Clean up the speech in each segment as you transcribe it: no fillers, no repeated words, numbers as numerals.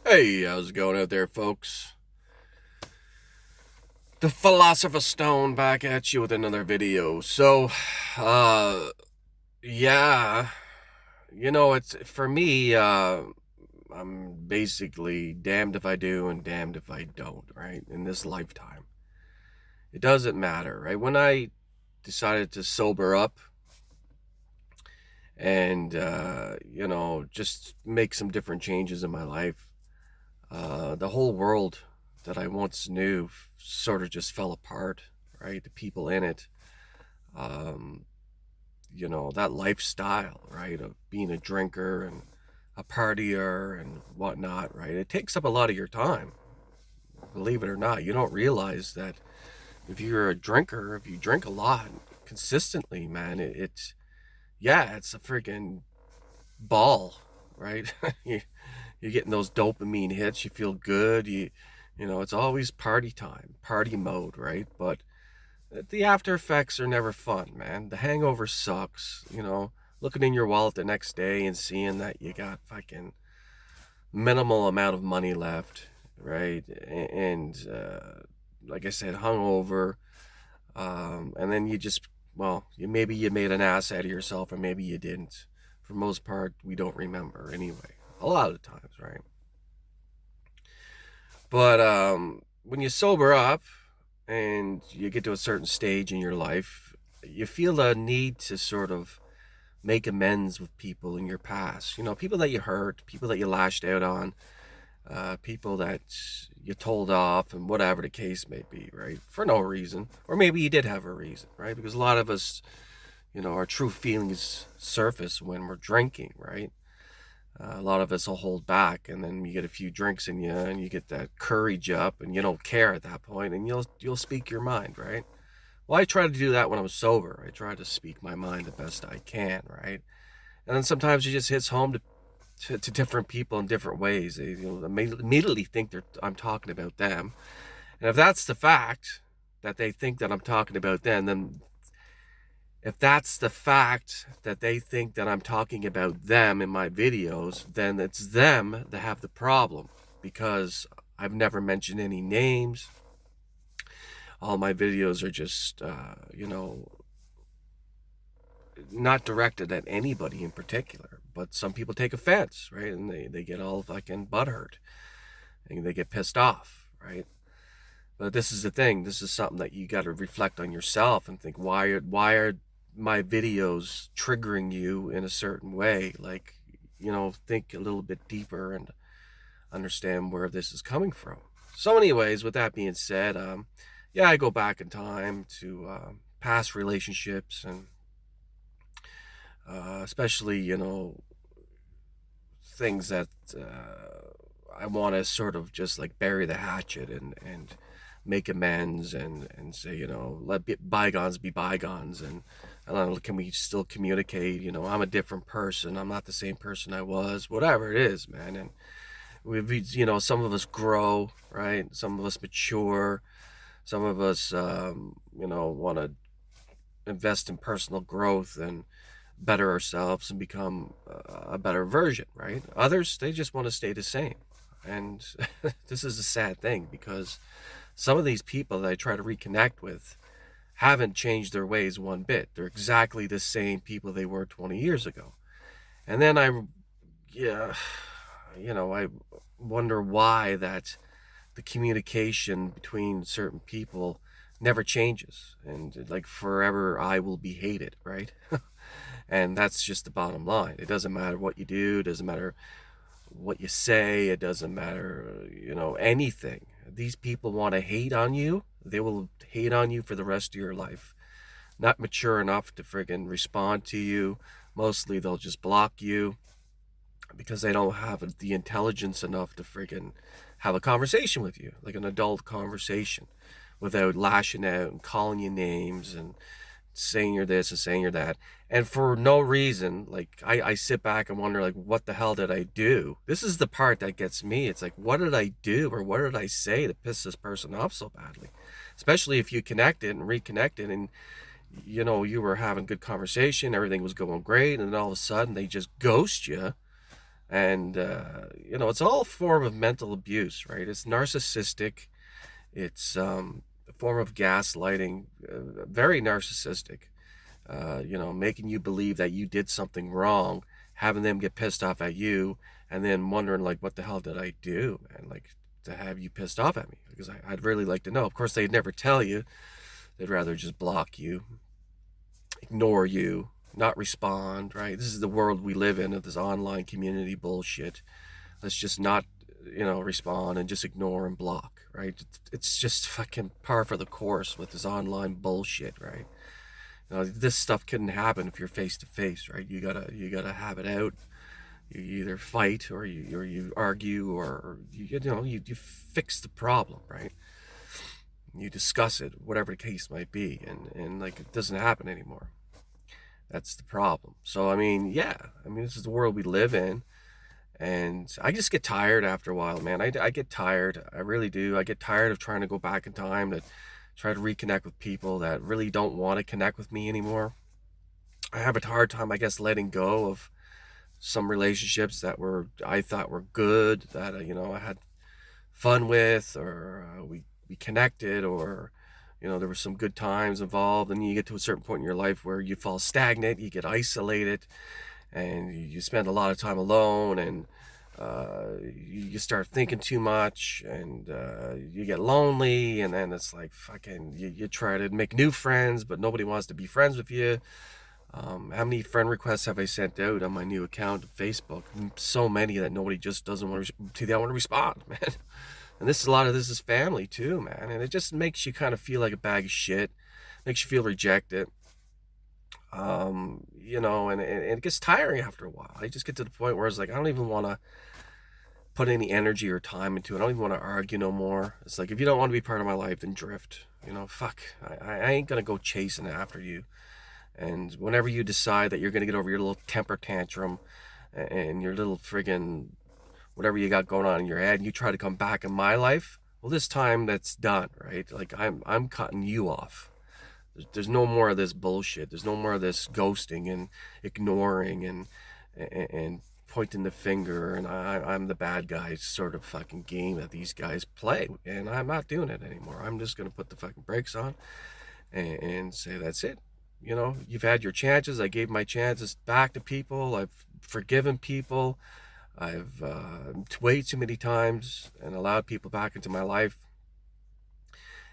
Hey, how's it going out there, folks? The Philosopher Stone back at you with another video. Uh, yeah, it's for me, I'm basically damned if I do and damned if I don't, right? In this lifetime. It doesn't matter, right? When I decided to sober up and, just make some different changes in my life, the whole world that I once knew sort of just fell apart, right? The people in it, um, that lifestyle, right, of being a drinker and a partier and whatnot, right? It takes up a lot of your time. Believe it or not, you don't realize that if you're a drinker, if you drink a lot consistently, man, it's a freaking ball, right? you, you're getting those dopamine hits. You feel good. It's always party time, party mode, right? But the after effects are never fun, man. The hangover sucks. Looking in your wallet the next day and seeing that you got fucking minimal amount of money left, right? And like I said, hungover. And then maybe you made an ass out of yourself, or maybe you didn't. For the most part, we don't remember anyway. A lot of times, right? But when you sober up and you get to a certain stage in your life, you feel a need to sort of make amends with people in your past. People that you hurt, people that you lashed out on, people that you told off, and whatever the case may be, right? For no reason. Or maybe you did have a reason, right? Because a lot of us, our true feelings surface when we're drinking, right? A lot of us will hold back, and then you get a few drinks in you, and you get that courage up, and you don't care at that point, and you'll speak your mind, right? Well, I try to do that when I'm sober. I try to speak my mind the best I can, right? And then sometimes it just hits home to different people in different ways. They immediately think I'm talking about them, and if that's the fact that they think that I'm talking about them, then if that's the fact that they think that I'm talking about them in my videos, then it's them that have the problem, because I've never mentioned any names. All my videos are just, not directed at anybody in particular, but some people take offense, right? And they get all fucking butthurt and they get pissed off, right? But this is the thing. This is something that you got to reflect on yourself and think, why are my videos triggering you in a certain way? Like, think a little bit deeper and understand where this is coming from. So anyways, with that being said, I go back in time to past relationships, and especially, things that I want to sort of just like bury the hatchet and make amends, and say, let bygones be bygones. And I don't know, can we still communicate? I'm a different person. I'm not the same person I was, whatever it is, man. And some of us grow, right? Some of us mature. Some of us, want to invest in personal growth and better ourselves and become a better version, right? Others, they just want to stay the same. And this is a sad thing, because some of these people that I try to reconnect with haven't changed their ways one bit. They're exactly the same people they were 20 years ago. And then I wonder why that the communication between certain people never changes, and like forever I will be hated, right? And that's just the bottom line. It doesn't matter what you do, it doesn't matter what you say, it doesn't matter, anything. These people want to hate on you, they will hate on you for the rest of your life. Not mature enough to friggin' respond to you. Mostly they'll just block you because they don't have the intelligence enough to friggin' have a conversation with you, like an adult conversation, without lashing out and calling you names and saying you're this and saying you're that, and for no reason. Like, I sit back and wonder, like, what the hell did I do? This is the part that gets me. It's like, what did I do, or what did I say to piss this person off so badly? Especially if you connected and reconnected, and you were having good conversation, everything was going great, and then all of a sudden they just ghost you. And it's all a form of mental abuse, right? It's narcissistic. It's a form of gaslighting, very narcissistic. Making you believe that you did something wrong, having them get pissed off at you, and then wondering like, what the hell did I do, man? Like, to have you pissed off at me, because I'd really like to know. Of course, they'd never tell you. They'd rather just block you, ignore you, not respond, right? This is the world we live in, of this online community bullshit. Let's just not, respond and just ignore and block, right? It's just fucking par for the course with this online bullshit, right? This stuff couldn't happen if you're face to face, right? You gotta have it out. You either fight, or you argue, or you fix the problem, right? You discuss it, whatever the case might be, and like, it doesn't happen anymore. That's the problem. So this is the world we live in, and I just get tired after a while, man. I get tired. I really do. I get tired of trying to go back in time to try to reconnect with people that really don't want to connect with me anymore. I have a hard time, I guess, letting go of some relationships that I thought were good, that I had fun with, or we connected, or there were some good times involved. And you get to a certain point in your life where you fall stagnant, you get isolated, and you spend a lot of time alone, and you start thinking too much, and you get lonely, and then it's like fucking, you try to make new friends, but nobody wants to be friends with you. How many friend requests have I sent out on my new account of Facebook? So many that nobody just doesn't want to respond, man. And a lot of this is family too, man. And it just makes you kind of feel like a bag of shit. Makes you feel rejected. And it gets tiring after a while. I just get to the point where it's like, I don't even want to put any energy or time into it. I don't even want to argue no more. It's like, if you don't want to be part of my life, then drift. Fuck. I ain't going to go chasing after you. And whenever you decide that you're going to get over your little temper tantrum and your little friggin' whatever you got going on in your head, and you try to come back in my life, well, this time that's done, right? Like, I'm cutting you off. There's no more of this bullshit. There's no more of this ghosting and ignoring and pointing the finger, and I'm the bad guy sort of fucking game that these guys play. And I'm not doing it anymore. I'm just going to put the fucking brakes on and say, that's it. You've had your chances. I gave my chances back to people. I've forgiven people. I've way too many times and allowed people back into my life,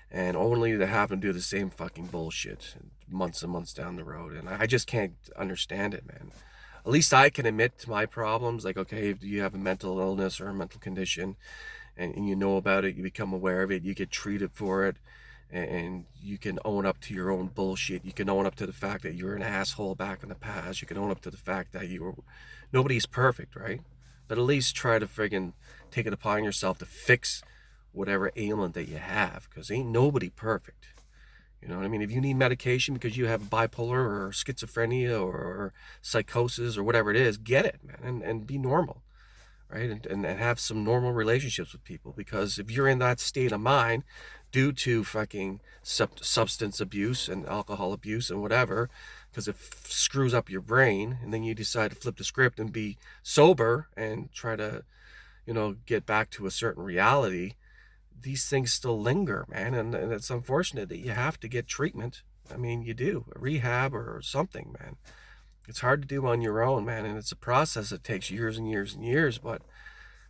and only to have them do the same fucking bullshit months and months down the road. And I just can't understand it, man. At least I can admit to my problems. Like, okay, if you have a mental illness or a mental condition, and you know about it, you become aware of it, you get treated for it, and you can own up to your own bullshit. You can own up to the fact that you're an asshole back in the past. You can own up to the fact that nobody's perfect, right? But at least try to friggin' take it upon yourself to fix whatever ailment that you have, because ain't nobody perfect. You know what I mean? If you need medication because you have bipolar or schizophrenia or psychosis or whatever it is, get it, man, and be normal, right? And have some normal relationships with people, because if you're in that state of mind due to fucking substance abuse and alcohol abuse and whatever, because it screws up your brain, and then you decide to flip the script and be sober and try to, get back to a certain reality, these things still linger, man. And it's unfortunate that you have to get treatment. I mean, you do, a rehab or something, man. It's hard to do on your own, man. And it's a process that takes years and years and years. But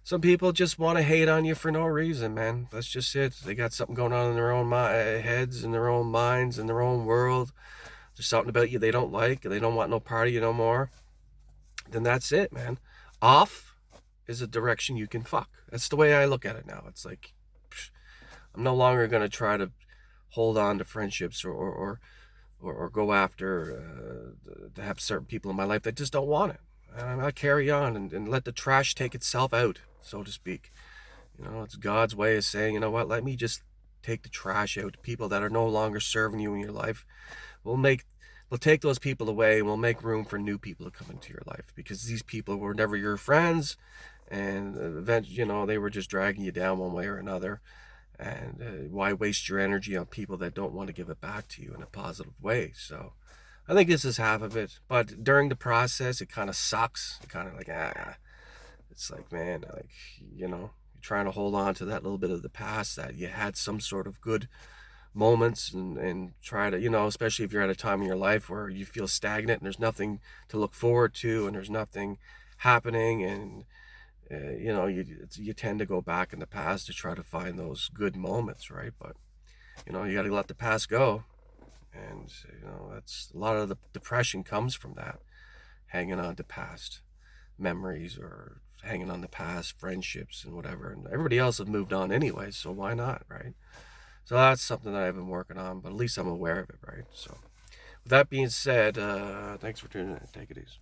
some people just want to hate on you for no reason, man. That's just it. They got something going on in their own heads, in their own minds, in their own world. There's something about you they don't like, and they don't want no part of you no more. Then that's it, man. Off is a direction you can fuck. That's the way I look at it now. It's like, I'm no longer going to try to hold on to friendships or go after to have certain people in my life that just don't want it. And I carry on and let the trash take itself out, so to speak. It's God's way of saying, you know what, let me just take the trash out. People that are no longer serving you in your life, we'll take those people away, and we'll make room for new people to come into your life, because these people were never your friends, and eventually, they were just dragging you down one way or another. And why waste your energy on people that don't want to give it back to you in a positive way? So I think this is half of it. But during the process, it kind of sucks. It kind of like, It's like, man, like, you're trying to hold on to that little bit of the past that you had some sort of good moments, and try to, especially if you're at a time in your life where you feel stagnant and there's nothing to look forward to and there's nothing happening, and you tend to go back in the past to try to find those good moments, right? But you got to let the past go, and that's a lot of the depression comes from that, hanging on to past memories or hanging on to past friendships and whatever, and everybody else has moved on anyway, so why not, right? So that's something that I've been working on, but at least I'm aware of it, right? So with that being said, thanks for tuning in. Take it easy.